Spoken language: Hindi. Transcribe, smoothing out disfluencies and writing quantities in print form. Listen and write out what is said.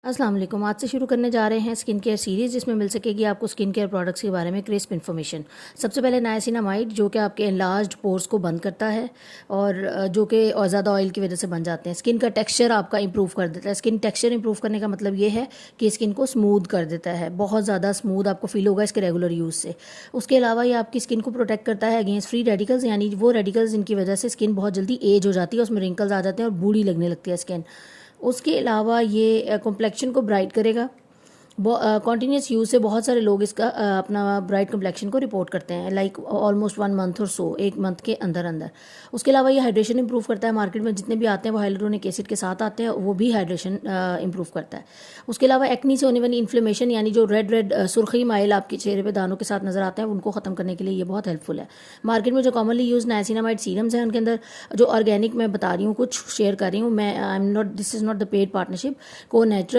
अस्सलाम वालेकुम। आज से शुरू करने जा रहे हैं स्किन केयर सीरीज़, जिसमें मिल सकेगी आपको स्किन केयर प्रोडक्ट्स के बारे में क्रिस्प इन्फॉर्मेशन। सबसे पहले नायासिनामाइड, जो कि आपके एनलार्ज्ड पोर्स को बंद करता है और जो कि और ज़्यादा ऑयल की वजह से बन जाते हैं। स्किन का टेक्सचर आपका इंप्रूव कर देता है। स्किन टेक्सचर इंप्रूव करने का मतलब ये है कि स्किन को स्मूथ कर देता है, बहुत ज़्यादा स्मूथ आपको फील होगा इसके रेगुलर यूज़ से। उसके अलावा ये आपकी स्किन को प्रोटेक्ट करता है अगेंस्ट फ्री रेडिकल्स, यानी वो रेडिकल्स जिनकी वजह से स्किन बहुत जल्दी एज हो जाती है, उसमें रिंकल्स आ जाते हैं और बूढ़ी लगने लगती है स्किन। उसके अलावा ये कॉम्प्लेक्शन को ब्राइट करेगा। कॉन्टीन्यूस यूज़ से बहुत सारे लोग इसका अपना ब्राइट कम्प्लेक्शन को रिपोर्ट करते हैं, लाइक ऑलमोस्ट 1 मंथ और सो, 1 मंथ के अंदर अंदर। उसके अलावा ये हाइड्रेशन इंप्रूव करता है। मार्केट में जितने भी आते हैं वो हाइलुरोनिक एसिड के साथ आते हैं, वो भी हाइड्रेशन इंप्रूव करता है। उसके अलावा एक्नी से होने वाली इन्फ्लेमेशन, यानी जो रेड रेड सुर्खी माइल आपके चेहरे पे दानों के साथ नजर आते हैं, उनको ख़त्म करने के लिए ये बहुत हेल्पफुल है। मार्केट में जो कॉमनली यूज नाइसिनामाइड सीरम्स हैं, उनके अंदर जो ऑर्गेनिक मैं बता रही हूँ, कुछ शेयर कर रही हूँ मैं, I am not, this is not the paid partnership. को नेचुरल